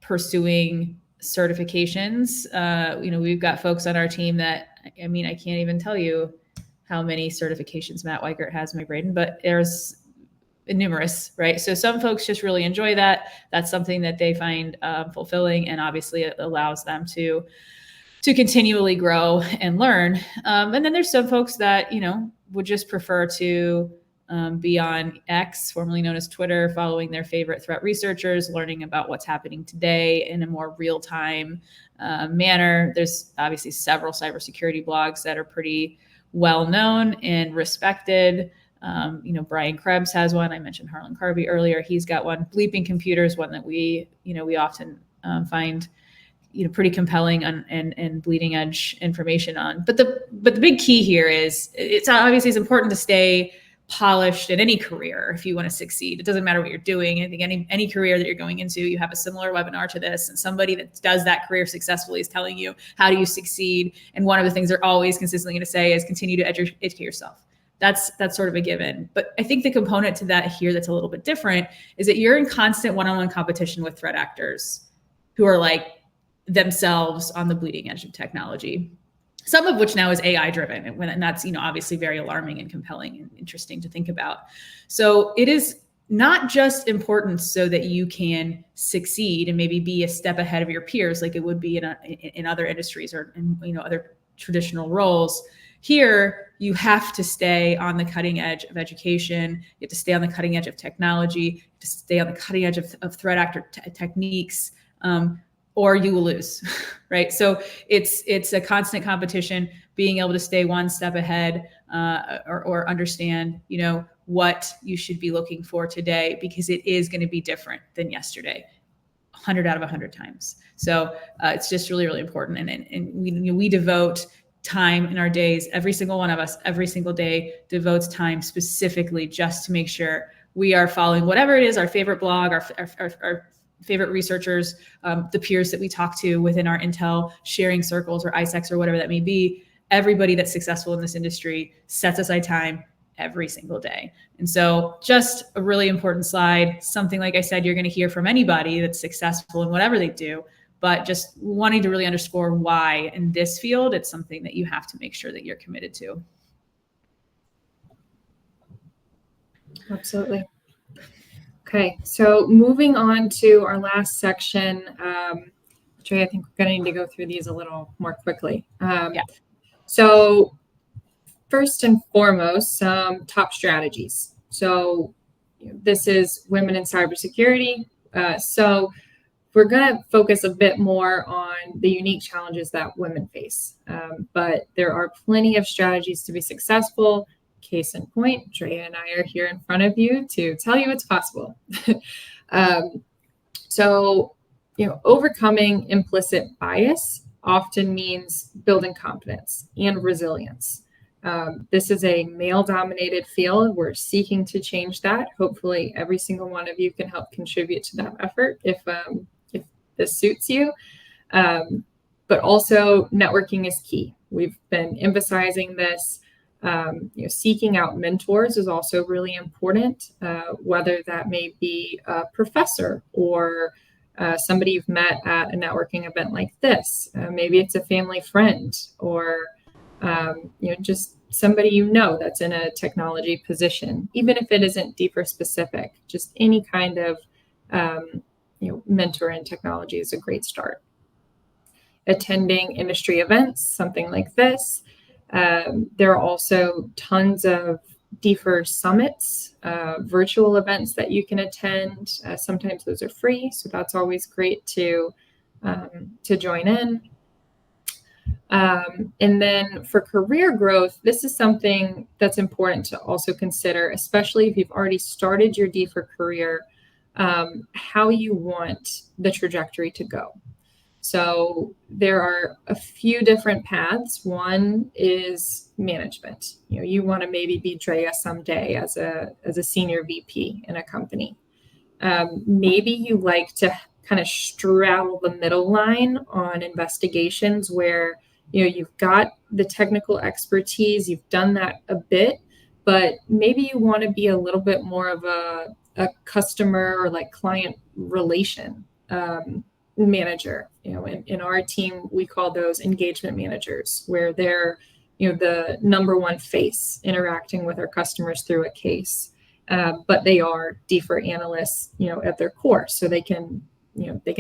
pursuing certifications. We've got folks on our team that, I can't even tell you how many certifications Matt Weikert has, my Braden, but there's numerous, right? So some folks just really enjoy that. That's something that they find fulfilling, and obviously it allows them to continually grow and learn. And then there's some folks that, would just prefer to be on X, formerly known as Twitter, following their favorite threat researchers, learning about what's happening today in a more real-time manner. There's obviously several cybersecurity blogs that are pretty well-known and respected. Brian Krebs has one. I mentioned Harlan Carby earlier. He's got one. Bleeping Computers, one that we often find pretty compelling and bleeding edge information on. But the big key here is, it's important to stay polished in any career if you want to succeed. It doesn't matter what you're doing. I think any career that you're going into, you have a similar webinar to this, and somebody that does that career successfully is telling you, how do you succeed? And one of the things they're always consistently going to say is, continue to educate yourself. That's sort of a given. But I think the component to that here that's a little bit different is that you're in constant one-on-one competition with threat actors who are like themselves on the bleeding edge of technology, some of which now is AI driven. And that's, obviously very alarming and compelling and interesting to think about. So it is not just important so that you can succeed and maybe be a step ahead of your peers, like it would be in other industries or in, other traditional roles. Here, you have to stay on the cutting edge of education. You have to stay on the cutting edge of technology, you have to stay on the cutting edge of threat actor techniques, or you will lose, right? So it's a constant competition, being able to stay one step ahead, or understand, what you should be looking for today, because it is going to be different than yesterday, 100 out of 100 times. So it's just really, really important. And we devote time in our days, every single one of us, every single day devotes time specifically just to make sure we are following whatever it is, our favorite blog, our favorite researchers, the peers that we talk to within our Intel sharing circles or ISECs or whatever that may be. Everybody that's successful in this industry sets aside time every single day. And so just a really important slide, something, like I said, you're going to hear from anybody that's successful in whatever they do, but just wanting to really underscore why in this field, it's something that you have to make sure that you're committed to. Absolutely. Okay, so moving on to our last section, Drea, I think we're going to need to go through these a little more quickly. Yeah. So first and foremost, some top strategies. So this is women in cybersecurity. So we're going to focus a bit more on the unique challenges that women face. But there are plenty of strategies to be successful. Case in point, Drea and I are here in front of you to tell you it's possible. So, overcoming implicit bias often means building confidence and resilience. This is a male-dominated field. We're seeking to change that. Hopefully, every single one of you can help contribute to that effort if this suits you. But also, networking is key. We've been emphasizing this. Seeking out mentors is also really important, whether that may be a professor or somebody you've met at a networking event like this. Maybe it's a family friend or just somebody that's in a technology position, even if it isn't DFIR specific. Just any kind of mentor in technology is a great start. Attending industry events, something like this. There are also tons of DFIR summits, virtual events that you can attend. Sometimes those are free, so that's always great to join in. And then for career growth, this is something that's important to also consider, especially if you've already started your DFIR career, how you want the trajectory to go. So there are a few different paths. One is management. You want to maybe be Drea someday as a senior VP in a company. Maybe you like to kind of straddle the middle line on investigations where you've got the technical expertise, you've done that a bit, but maybe you want to be a little bit more of a customer or like client relation manager. In our team, we call those engagement managers, where they're the number one face interacting with our customers through a case, but they are DFIR analysts at their core, so they can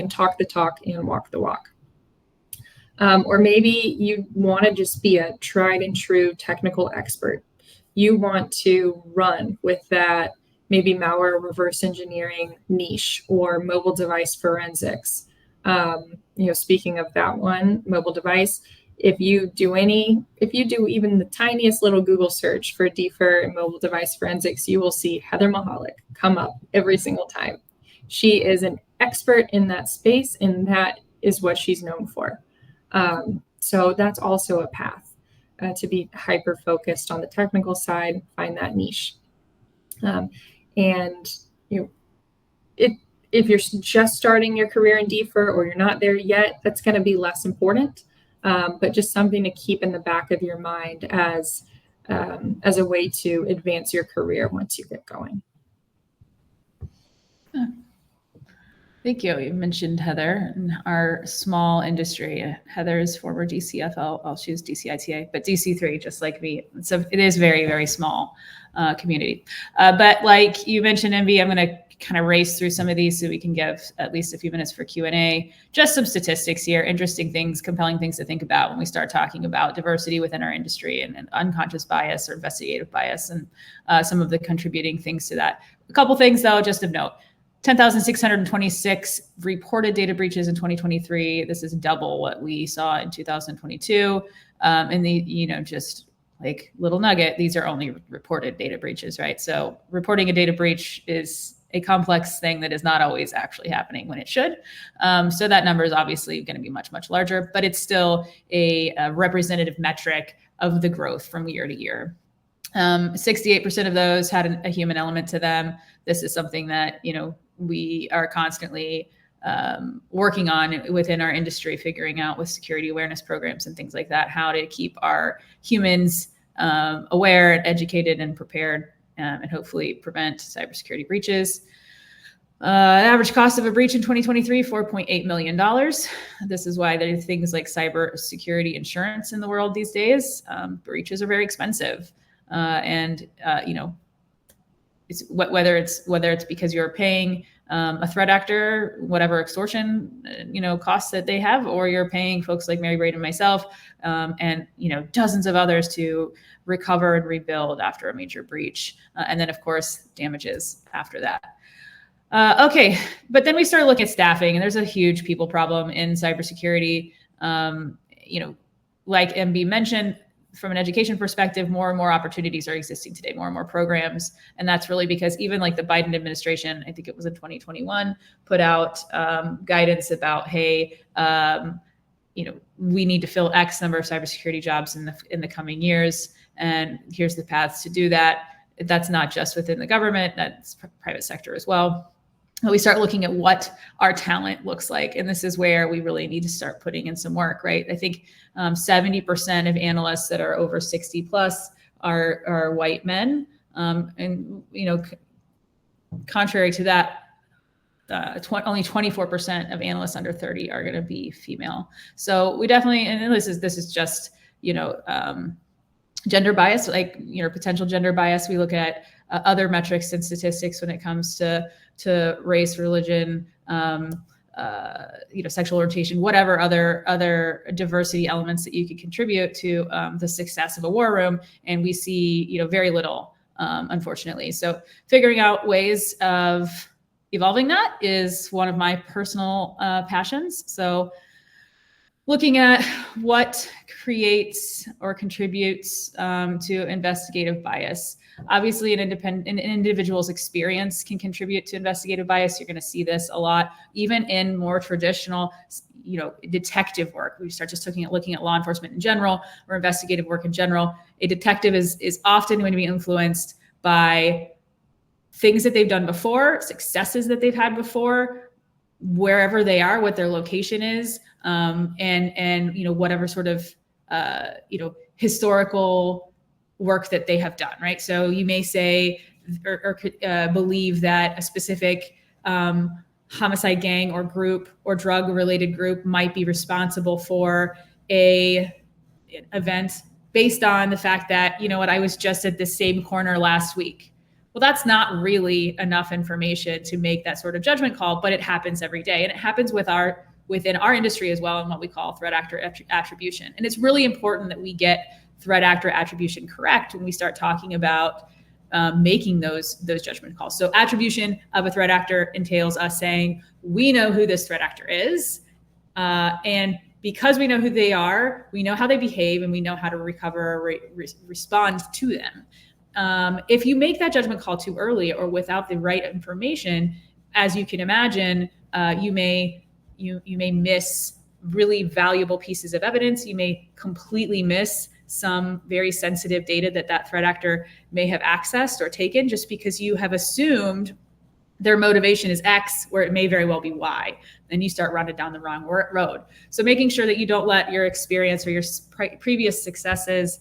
talk the talk and walk the walk. Or maybe you want to just be a tried and true technical expert. You want to run with that maybe malware reverse engineering niche or mobile device forensics. Speaking of that one, mobile device, if you do even the tiniest little Google search for DFIR and mobile device forensics, you will see Heather Mahalik come up every single time. She is an expert in that space, and that is what she's known for. So that's also a path to be hyper-focused on the technical side, find that niche. If you're just starting your career in DFIR or you're not there yet, that's going to be less important, but just something to keep in the back of your mind as a way to advance your career once you get going. Thank you. You mentioned Heather in our small industry. Heather is former DCFL. Well, she was DCITA, but DC3, just like me. So it is very, very small community. But like you mentioned, Envy, I'm going to kind of race through some of these so we can give at least a few minutes for Q&A. Just some statistics here, interesting things, compelling things to think about when we start talking about diversity within our industry and unconscious bias or investigative bias and some of the contributing things to that. A couple things, though, just of note. 10,626 reported data breaches in 2023. This is double what we saw in 2022. And just like little nugget, these are only reported data breaches, right? So reporting a data breach is a complex thing that is not always actually happening when it should. So that number is obviously going to be much, much larger, but it's still a representative metric of the growth from year to year. 68% of those had a human element to them. This is something that, we are constantly working on within our industry, figuring out with security awareness programs and things like that, how to keep our humans aware and educated and prepared and hopefully prevent cybersecurity breaches. Average cost of a breach in 2023, $4.8 million. This is why there are things like cybersecurity insurance in the world these days. Breaches are very expensive. whether it's because you're paying a threat actor whatever extortion costs that they have, or you're paying folks like Mary, Braden, and myself, and dozens of others to recover and rebuild after a major breach, and then of course damages after that. Okay, but then we started looking at staffing, and there's a huge people problem in cybersecurity. Like MB mentioned, from an education perspective, more and more opportunities are existing today, more and more programs. And that's really because even like the Biden administration, I think it was in 2021, put out guidance about, hey, we need to fill X number of cybersecurity jobs in the coming years. And here's the paths to do that. That's not just within the government, that's private sector as well. We start looking at what our talent looks like. And this is where we really need to start putting in some work, right? I think 70% of analysts that are over 60 plus are white men. And, contrary to that, only 24% of analysts under 30 are going to be female. So we definitely, and this is just, gender bias, potential gender bias. We look at other metrics and statistics when it comes to race, religion, sexual orientation, whatever other diversity elements that you could contribute to the success of a war room. And we see, very little, unfortunately. So figuring out ways of evolving that is one of my personal passions. So looking at what creates or contributes to investigative bias. Obviously, an individual's experience can contribute to investigative bias. You're going to see this a lot, even in more traditional, detective work. We start just looking at law enforcement in general or investigative work in general. A detective is often going to be influenced by things that they've done before, successes that they've had before, wherever they are, what their location is, and whatever sort of historical work that they have done, right? So you may say or believe that a specific homicide gang or group or drug-related group might be responsible for an event based on the fact that, I was just at the same corner last week. Well, that's not really enough information to make that sort of judgment call, but it happens every day. And it happens within our industry as well, in what we call threat actor attribution. And it's really important that we get threat actor attribution correct when we start talking about making those judgment calls. So attribution of a threat actor entails us saying, we know who this threat actor is. And because we know who they are, we know how they behave, and we know how to recover or respond to them. If you make that judgment call too early or without the right information, as you can imagine, you may miss really valuable pieces of evidence. You may completely miss some very sensitive data that threat actor may have accessed or taken just because you have assumed their motivation is X, where it may very well be Y. Then you start running down the wrong road. So making sure that you don't let your experience or your previous successes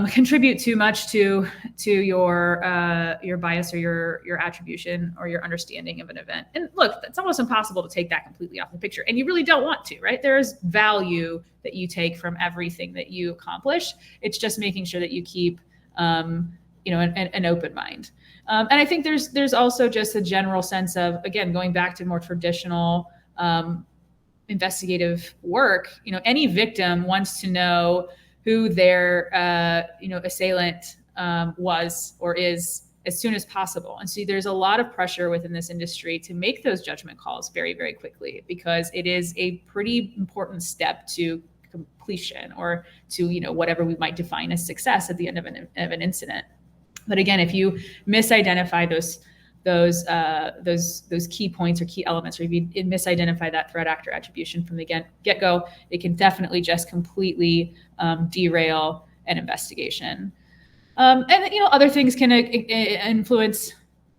contribute too much to your bias or your attribution or your understanding of an event. And look, it's almost impossible to take that completely off the picture, and you really don't want to, right? There is value that you take from everything that you accomplish. It's just making sure that you keep an open mind. And I think there's also just a general sense of, again, going back to more traditional investigative work. Any victim wants to know who their assailant was or is as soon as possible. And so there's a lot of pressure within this industry to make those judgment calls very, very quickly, because it is a pretty important step to completion or to whatever we might define as success at the end of an incident. But again, if you misidentify those key points or key elements, or if you misidentify that threat actor attribution from the get-go, it can definitely just completely derail an investigation. And other things can influence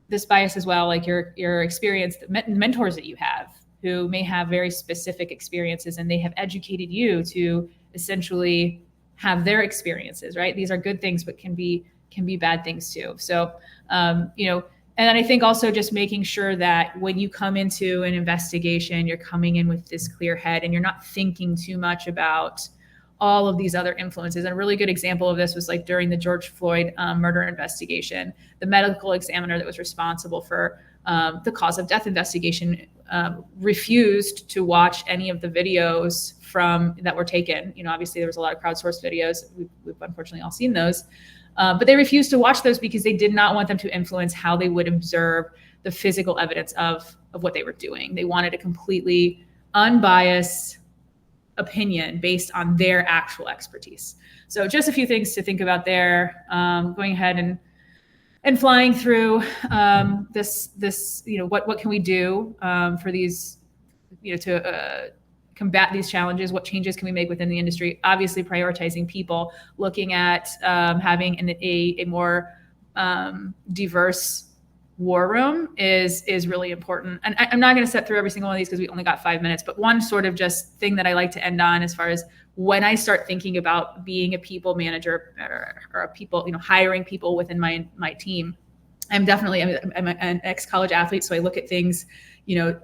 this bias as well, like your experience, the mentors that you have who may have very specific experiences, and they have educated you to essentially have their experiences, right? These are good things, but can be bad things too. So, and then I think also just making sure that when you come into an investigation, you're coming in with this clear head and you're not thinking too much about all of these other influences. And a really good example of this was like during the George Floyd murder investigation, the medical examiner that was responsible for the cause of death investigation refused to watch any of the videos that were taken. Obviously there was a lot of crowdsourced videos. We've unfortunately all seen those. But they refused to watch those because they did not want them to influence how they would observe the physical evidence of what they were doing. They wanted a completely unbiased opinion based on their actual expertise. So just a few things to think about there. Going ahead and flying through this, what can we do for these, to combat these challenges? What changes can we make within the industry? Obviously, prioritizing people, looking at having a more diverse war room is really important. And I'm not going to set through every single one of these because we only got 5 minutes, but one sort of just thing that I like to end on as far as when I start thinking about being a people manager or a people, hiring people within my team, I'm an ex-college athlete. So I look at things,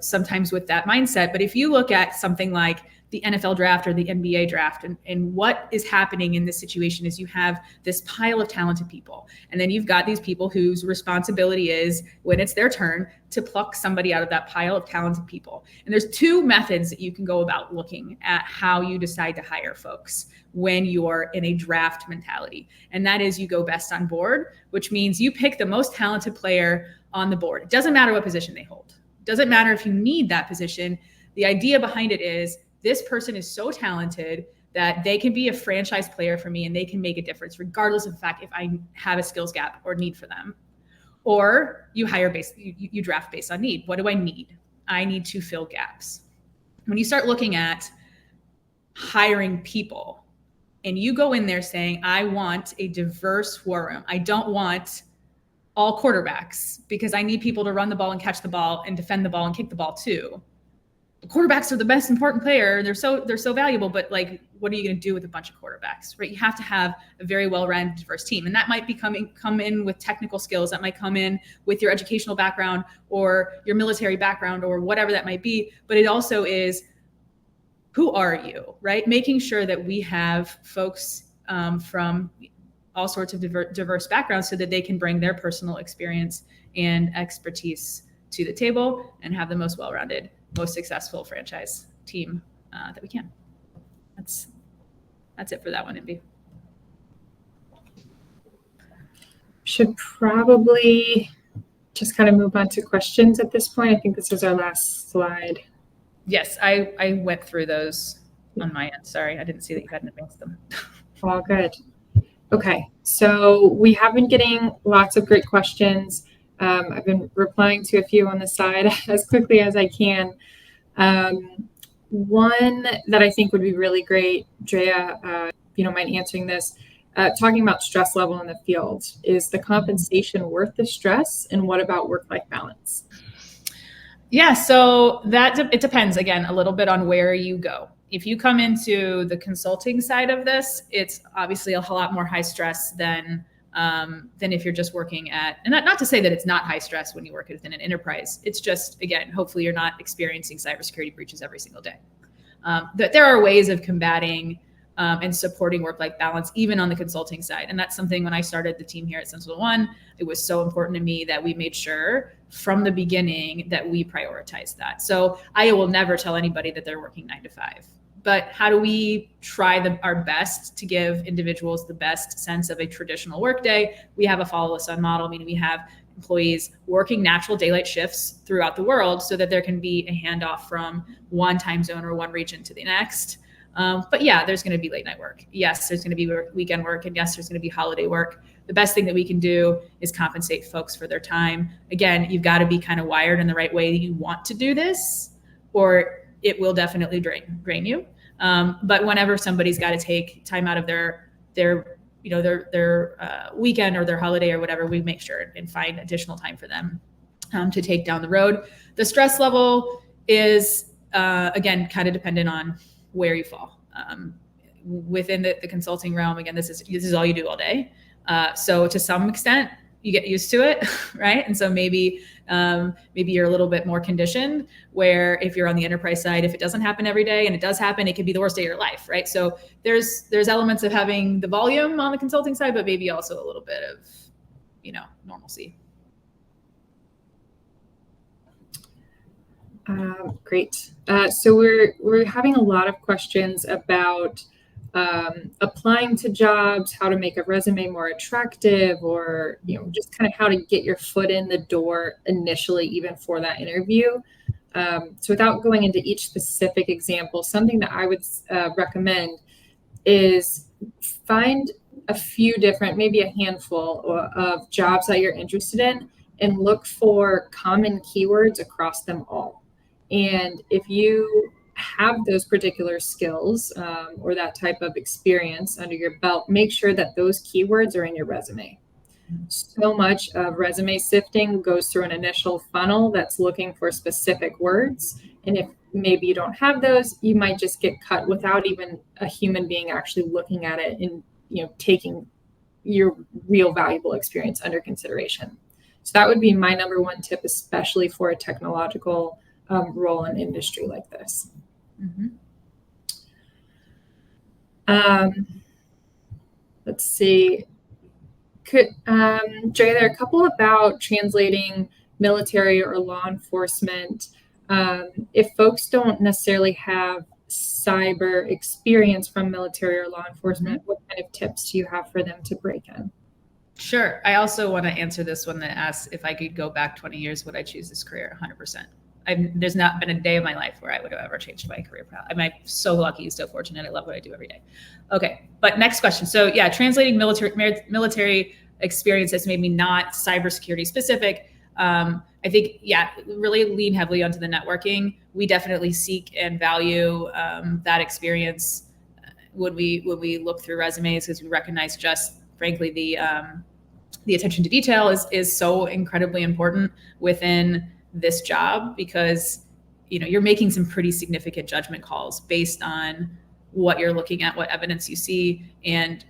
sometimes with that mindset. But if you look at something like the NFL draft or the NBA draft, and what is happening in this situation is you have this pile of talented people. And then you've got these people whose responsibility is, when it's their turn, to pluck somebody out of that pile of talented people. And there's two methods that you can go about looking at how you decide to hire folks when you're in a draft mentality. And that is, you go best on board, which means you pick the most talented player on the board. It doesn't matter what position they hold. It doesn't matter if you need that position. The idea behind it is, this person is so talented that they can be a franchise player for me and they can make a difference regardless of the fact if I have a skills gap or need for them. Or you you draft based on need. What do I need? I need to fill gaps. When you start looking at hiring people and you go in there saying, I want a diverse war room. I don't want all quarterbacks because I need people to run the ball and catch the ball and defend the ball and kick the ball too. The quarterbacks are the best important player. They're so valuable, but like, what are you going to do with a bunch of quarterbacks, right? You have to have a very well-rounded, diverse team. And that might come in with technical skills. That might come in with your educational background or your military background or whatever that might be. But it also is, who are you, right? Making sure that we have folks from all sorts of diverse backgrounds so that they can bring their personal experience and expertise to the table and have the most well-rounded, most successful franchise team that we can. That's it for that one, Inby. Should probably just kind of move on to questions at this point. I think this is our last slide. Yes, I went through those on my end. Sorry, I didn't see that you hadn't advanced them. All good. Okay, so we have been getting lots of great questions. I've been replying to a few on the side as quickly as I can. One that I think would be really great, Drea, mind answering this, talking about stress level in the field. Is the compensation worth the stress? And what about work-life balance? Yeah, so it depends, again, a little bit on where you go. If you come into the consulting side of this, it's obviously a lot more high stress than if you're just working at, and not to say that it's not high stress when you work within an enterprise. It's just, again, hopefully you're not experiencing cybersecurity breaches every single day. There are ways of combating and supporting work-life balance, even on the consulting side. And that's something when I started the team here at SentinelOne, it was so important to me that we made sure from the beginning that we prioritized that. So I will never tell anybody that they're working 9 to 5. But how do we try our best to give individuals the best sense of a traditional workday? We have a follow us on model, meaning we have employees working natural daylight shifts throughout the world so that there can be a handoff from one time zone or one region to the next. But yeah, there's going to be late night work. Yes, there's going to be weekend work. And yes, there's going to be holiday work. The best thing that we can do is compensate folks for their time. Again, you've got to be kind of wired in the right way that you want to do this, or it will definitely drain you. But whenever somebody's got to take time out of their weekend or their holiday or whatever, we make sure and find additional time for them to take down the road. The stress level is, again, kind of dependent on where you fall. Within the consulting realm, again, this is all you do all day. So to some extent, you get used to it, right? And so maybe you're a little bit more conditioned, where if you're on the enterprise side, if it doesn't happen every day and it does happen, it could be the worst day of your life, right? So there's elements of having the volume on the consulting side, but maybe also a little bit of, normalcy. Great. So we're having a lot of questions about applying to jobs, how to make a resume more attractive, or just kind of how to get your foot in the door initially, even for that interview. So without going into each specific example, something that I would recommend is find a few different, maybe a handful of jobs that you're interested in, and look for common keywords across them all. And if you have those particular skills or that type of experience under your belt, make sure that those keywords are in your resume. So much of resume sifting goes through an initial funnel that's looking for specific words. And if maybe you don't have those, you might just get cut without even a human being actually looking at it and taking your real valuable experience under consideration. So that would be my number one tip, especially for a technological role in industry like this. Let's see. Drea, there are a couple about translating military or law enforcement. If folks don't necessarily have cyber experience from military or law enforcement, what kind of tips do you have for them to break in? Sure. I also want to answer this one that asks if I could go back 20 years, would I choose this career? 100%. There's not been a day of my life where I would have ever changed my career path. I'm so lucky, so fortunate. I love what I do every day. Okay, but next question. So yeah, translating military experience has made me not cybersecurity specific. I think, really lean heavily onto the networking. We definitely seek and value that experience when we look through resumes, because we recognize just frankly the attention to detail is so incredibly important within this job, because you're making some pretty significant judgment calls based on what you're looking at, what evidence you see, and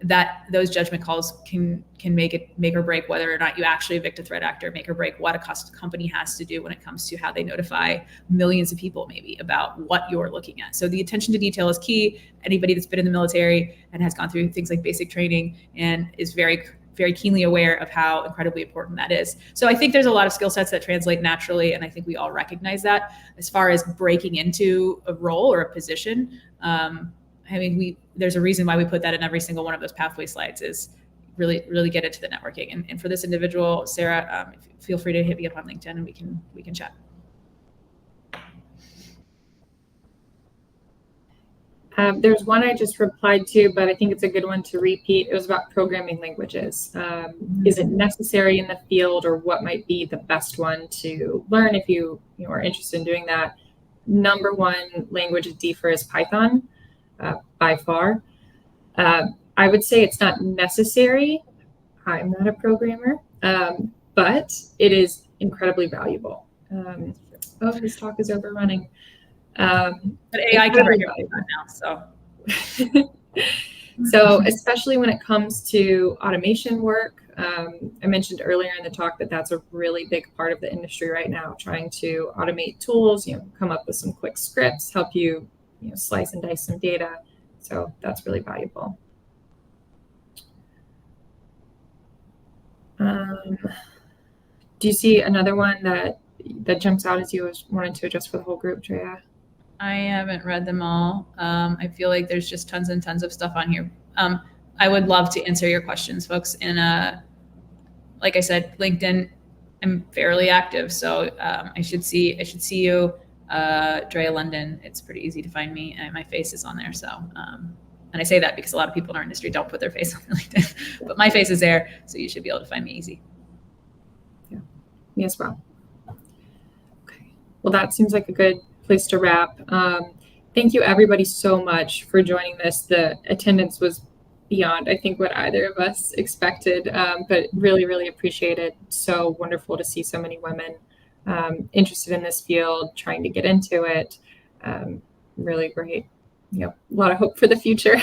that those judgment calls can make or break whether or not you actually evict a threat actor, make or break what a company has to do when it comes to how they notify millions of people maybe about what you're looking at. So the attention to detail is key. Anybody that's been in the military and has gone through things like basic training and is very, very keenly aware of how incredibly important that is. So I think there's a lot of skill sets that translate naturally, and I think we all recognize that. As far as breaking into a role or a position, there's a reason why we put that in every single one of those pathway slides, is really get into the networking. And for this individual, Sarah, feel free to hit me up on LinkedIn and we can chat. There's one I just replied to, but I think it's a good one to repeat. It was about programming languages. Is it necessary in the field, or what might be the best one to learn if you are interested in doing that? Number one language at DFIR is Python, by far. I would say it's not necessary. I'm not a programmer, but it is incredibly valuable. This talk is overrunning. But AI can regulate that now, so. So especially when it comes to automation work, I mentioned earlier in the talk that that's a really big part of the industry right now, trying to automate tools, come up with some quick scripts, help you, slice and dice some data. So that's really valuable. Do you see another one that jumps out as you wanted to address for the whole group, Drea? I haven't read them all. I feel like there's just tons and tons of stuff on here. I would love to answer your questions, folks. And like I said, LinkedIn, I'm fairly active, so I should see you, Drea London. It's pretty easy to find me, and my face is on there. So, and I say that because a lot of people in our industry don't put their face on LinkedIn, but my face is there, so you should be able to find me easy. Yeah, me as well. Okay, well, that seems like a good place to wrap. Thank you everybody so much for joining this. The attendance was beyond, I think, what either of us expected, but really, really appreciate it. So wonderful to see so many women interested in this field, trying to get into it. Really great. A lot of hope for the future.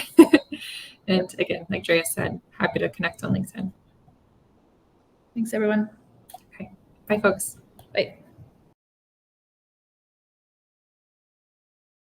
And again, like Drea said, happy to connect on LinkedIn. Thanks, everyone. Bye, folks.